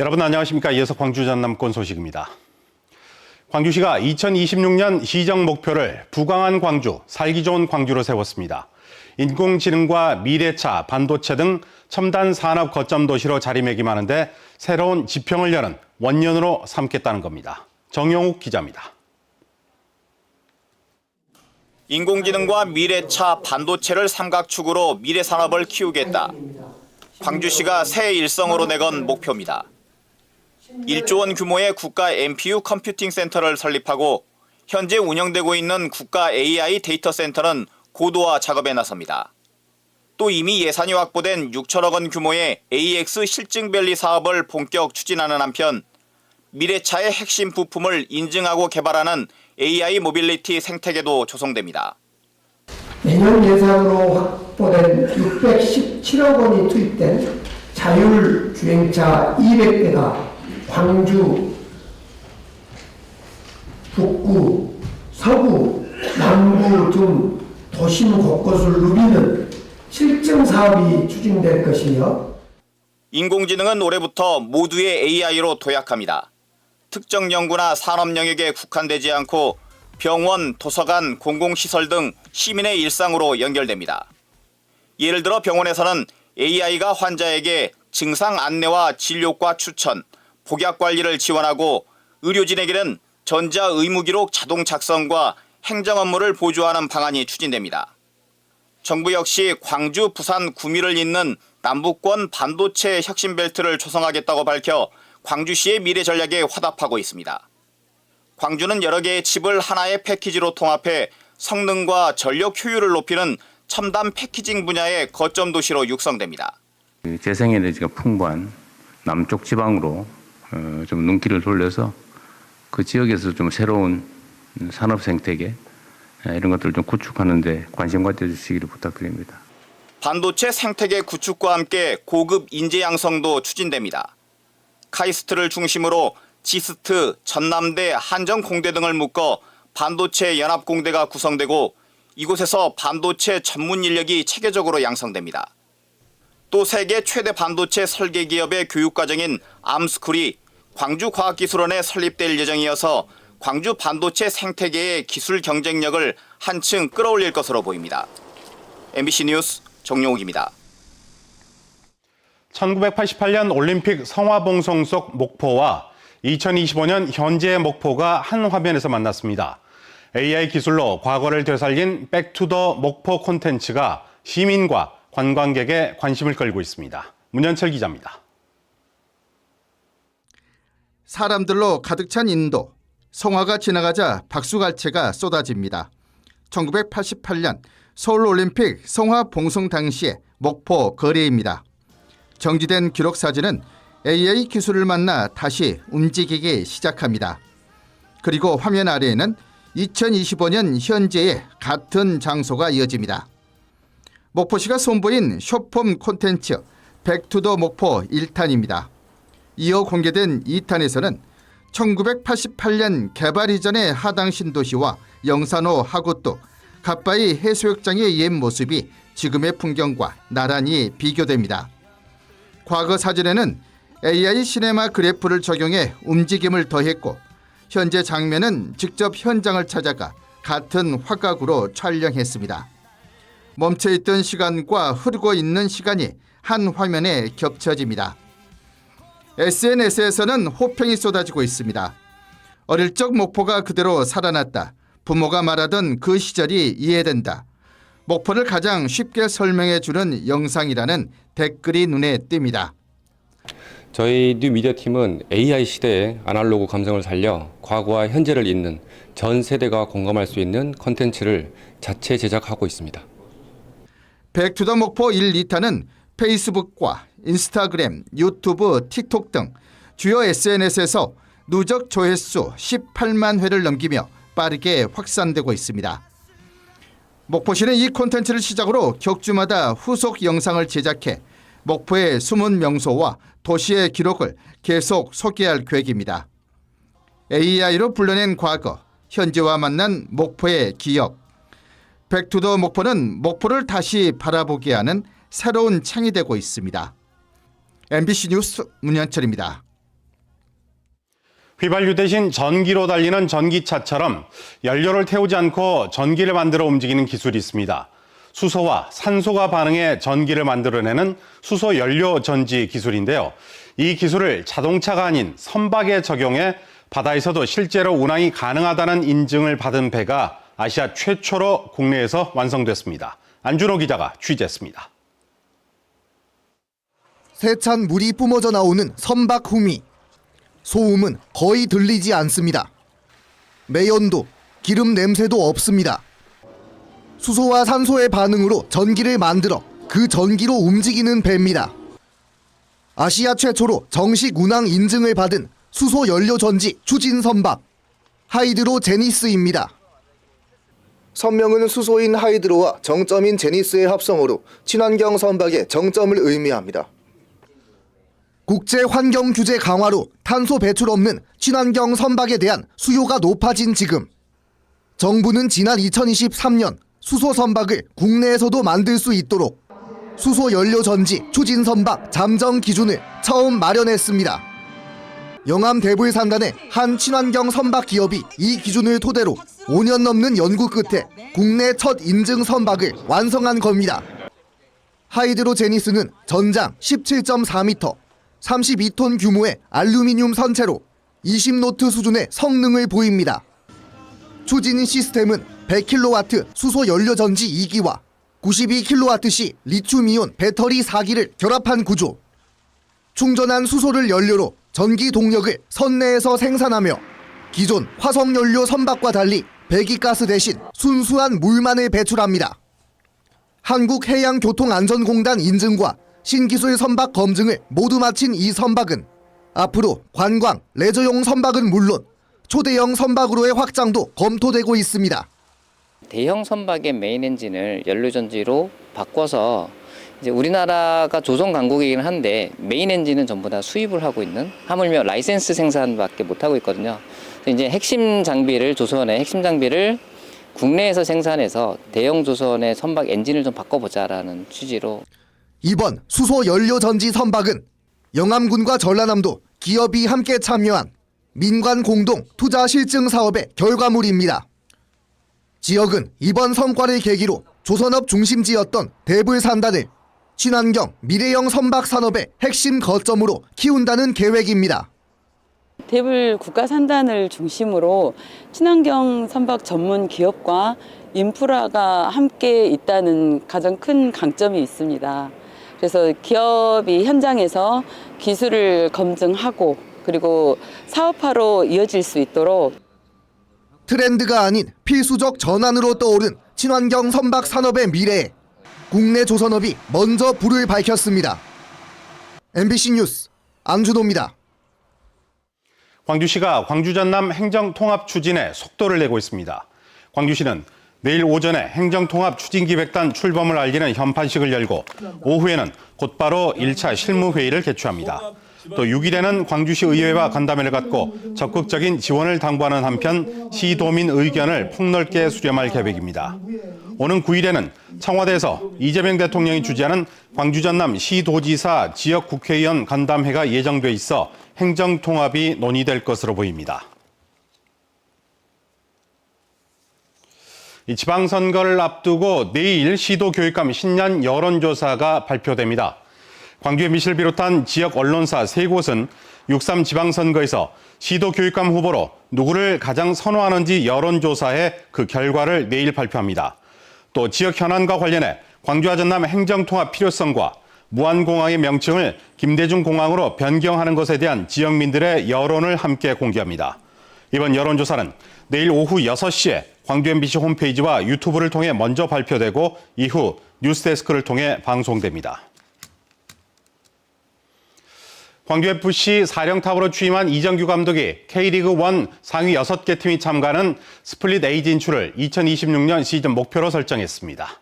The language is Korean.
여러분 안녕하십니까. 이어서 광주 전남권 소식입니다. 광주시가 2026년 시정 목표를 부강한 광주, 살기 좋은 광주로 세웠습니다. 인공지능과 미래차, 반도체 등 첨단 산업 거점 도시로 자리매김하는데 새로운 지평을 여는 원년으로 삼겠다는 겁니다. 정영욱 기자입니다. 인공지능과 미래차, 반도체를 삼각축으로 미래산업을 키우겠다. 광주시가 새 일성으로 내건 목표입니다. 1조 원 규모의 국가 NPU 컴퓨팅 센터를 설립하고 현재 운영되고 있는 국가 AI 데이터 센터는 고도화 작업에 나섭니다. 또 이미 예산이 확보된 6천억 원 규모의 AX 실증밸리 사업을 본격 추진하는 한편 미래차의 핵심 부품을 인증하고 개발하는 AI 모빌리티 생태계도 조성됩니다. 내년 예산으로 확보된 617억 원이 투입된 자율주행차 200대가 광주, 북구, 서구, 남구 등 도심 곳곳을 누비는 실증 사업이 추진될 것이며 인공지능은 올해부터 모두의 AI로 도약합니다. 특정 연구나 산업 영역에 국한되지 않고 병원, 도서관, 공공시설 등 시민의 일상으로 연결됩니다. 예를 들어 병원에서는 AI가 환자에게 증상 안내와 진료과 추천, 복약 관리를 지원하고 의료진에게는 전자의무기록 자동 작성과 행정 업무를 보조하는 방안이 추진됩니다. 정부 역시 광주, 부산, 구미를 잇는 남북권 반도체 혁신벨트를 조성하겠다고 밝혀 광주시의 미래 전략에 화답하고 있습니다. 광주는 여러 개의 칩을 하나의 패키지로 통합해 성능과 전력 효율을 높이는 첨단 패키징 분야의 거점 도시로 육성됩니다. 재생에너지가 풍부한 남쪽 지방으로 좀 눈길을 돌려서 그 지역에서 좀 새로운 산업 생태계 이런 것들을 좀 구축하는 데 관심 가져주시기를 부탁드립니다. 반도체 생태계 구축과 함께 고급 인재 양성도 추진됩니다. 카이스트를 중심으로 지스트, 전남대, 한정공대 등을 묶어 반도체 연합공대가 구성되고 이곳에서 반도체 전문 인력이 체계적으로 양성됩니다. 또 세계 최대 반도체 설계 기업의 교육과정인 암스쿨이 광주과학기술원에 설립될 예정이어서 광주 반도체 생태계의 기술 경쟁력을 한층 끌어올릴 것으로 보입니다. MBC 뉴스 정용욱입니다. 1988년 올림픽 성화봉송 속 목포와 2025년 현재의 목포가 한 화면에서 만났습니다. AI 기술로 과거를 되살린 백투더 목포 콘텐츠가 시민과 관광객의 관심을 끌고 있습니다. 문현철 기자입니다. 사람들로 가득 찬 인도, 성화가 지나가자 박수갈채가 쏟아집니다. 1988년 서울올림픽 성화 봉송 당시의 목포 거리입니다. 정지된 기록 사진은 AI 기술을 만나 다시 움직이기 시작합니다. 그리고 화면 아래에는 2025년 현재의 같은 장소가 이어집니다. 목포시가 선보인 숏폼 콘텐츠 백투더 목포 1탄입니다. 이어 공개된 2탄에서는 1988년 개발 이전의 하당 신도시와 영산호 하구뚝, 갓바위 해수욕장의 옛 모습이 지금의 풍경과 나란히 비교됩니다. 과거 사진에는 AI 시네마 그래프를 적용해 움직임을 더했고 현재 장면은 직접 현장을 찾아가 같은 화각으로 촬영했습니다. 멈춰있던 시간과 흐르고 있는 시간이 한 화면에 겹쳐집니다. SNS에서는 호평이 쏟아지고 있습니다. 어릴 적 목포가 그대로 살아났다. 부모가 말하던 그 시절이 이해된다. 목포를 가장 쉽게 설명해주는 영상이라는 댓글이 눈에 띕니다. 저희 뉴미디어 팀은 AI 시대의 아날로그 감성을 살려 과거와 현재를 잇는 전 세대가 공감할 수 있는 콘텐츠를 자체 제작하고 있습니다. 백투더 목포 1, 2탄은 페이스북과 인스타그램, 유튜브, 틱톡 등 주요 SNS에서 누적 조회수 18만 회를 넘기며 빠르게 확산되고 있습니다. 목포시는 이 콘텐츠를 시작으로 격주마다 후속 영상을 제작해 목포의 숨은 명소와 도시의 기록을 계속 소개할 계획입니다. AI로 불러낸 과거, 현재와 만난 목포의 기억. 백투더 목포는 목포를 다시 바라보게 하는 새로운 창이 되고 있습니다. MBC 뉴스 문현철입니다. 휘발유 대신 전기로 달리는 전기차처럼 연료를 태우지 않고 전기를 만들어 움직이는 기술이 있습니다. 수소와 산소가 반응해 전기를 만들어내는 수소 연료 전지 기술인데요. 이 기술을 자동차가 아닌 선박에 적용해 바다에서도 실제로 운항이 가능하다는 인증을 받은 배가 아시아 최초로 국내에서 완성됐습니다. 안준호 기자가 취재했습니다. 세찬 물이 뿜어져 나오는 선박 후미. 소음은 거의 들리지 않습니다. 매연도, 기름 냄새도 없습니다. 수소와 산소의 반응으로 전기를 만들어 그 전기로 움직이는 배입니다. 아시아 최초로 정식 운항 인증을 받은 수소 연료 전지 추진 선박 하이드로 제니스입니다. 선명은 수소인 하이드로와 정점인 제니스의 합성어로 친환경 선박의 정점을 의미합니다. 국제 환경 규제 강화로 탄소 배출 없는 친환경 선박에 대한 수요가 높아진 지금 정부는 지난 2023년 수소 선박을 국내에서도 만들 수 있도록 수소 연료 전지 추진 선박 잠정 기준을 처음 마련했습니다. 영암 대불산단의 한 친환경 선박 기업이 이 기준을 토대로 5년 넘는 연구 끝에 국내 첫 인증 선박을 완성한 겁니다. 하이드로 제니스는 전장 17.4m, 32톤 규모의 알루미늄 선체로 20노트 수준의 성능을 보입니다. 추진 시스템은 100kW 수소 연료 전지 2기와 92kW시 리튬이온 배터리 4기를 결합한 구조. 충전한 수소를 연료로 전기 동력을 선내에서 생산하며 기존 화석연료 선박과 달리 배기가스 대신 순수한 물만을 배출합니다. 한국해양교통안전공단 인증과 신기술 선박 검증을 모두 마친 이 선박은 앞으로 관광, 레저용 선박은 물론 초대형 선박으로의 확장도 검토되고 있습니다. 대형 선박의 메인 엔진을 연료전지로 바꿔서 이제 우리나라가 조선 강국이긴 한데 메인 엔진은 전부 다 수입을 하고 있는, 하물며 라이센스 생산밖에 못 하고 있거든요. 이제 핵심 장비를, 조선의 핵심 장비를 국내에서 생산해서 대형 조선의 선박 엔진을 좀 바꿔보자라는 취지로. 이번 수소 연료 전지 선박은 영암군과 전라남도 기업이 함께 참여한 민관 공동 투자 실증 사업의 결과물입니다. 지역은 이번 성과를 계기로 조선업 중심지였던 대불산단을 친환경 미래형 선박 산업의 핵심 거점으로 키운다는 계획입니다. 대불 국가산단을 중심으로 친환경 선박 전문 기업과 인프라가 함께 있다는 가장 큰 강점이 있습니다. 그래서 기업이 현장에서 기술을 검증하고 그리고 사업화로 이어질 수 있도록 트렌드가 아닌 필수적 전환으로 떠오른 친환경 선박 산업의 미래에 국내 조선업이 먼저 불을 밝혔습니다. MBC 뉴스 안준호입니다. 광주시가 광주 전남 행정통합 추진에 속도를 내고 있습니다. 광주시는 내일 오전에 행정통합 추진기획단 출범을 알리는 현판식을 열고 오후에는 곧바로 1차 실무회의를 개최합니다. 또 6일에는 광주시 의회와 간담회를 갖고 적극적인 지원을 당부하는 한편 시도민 의견을 폭넓게 수렴할 계획입니다. 오는 9일에는 청와대에서 이재명 대통령이 주재하는 광주 전남 시도지사 지역국회의원 간담회가 예정돼 있어 행정통합이 논의될 것으로 보입니다. 이 지방선거를 앞두고 내일 시도교육감 신년 여론조사가 발표됩니다. 광주 MBC를 비롯한 지역 언론사 3곳은 6.3 지방선거에서 시도교육감 후보로 누구를 가장 선호하는지 여론조사해 그 결과를 내일 발표합니다. 또 지역 현안과 관련해 광주와 전남 행정통합 필요성과 무안공항의 명칭을 김대중공항으로 변경하는 것에 대한 지역민들의 여론을 함께 공개합니다. 이번 여론조사는 내일 오후 6시에 광주 MBC 홈페이지와 유튜브를 통해 먼저 발표되고 이후 뉴스데스크를 통해 방송됩니다. 광주FC 사령탑으로 취임한 이정규 감독이 K리그1 상위 6개 팀이 참가하는 스플릿 A 진출을 2026년 시즌 목표로 설정했습니다.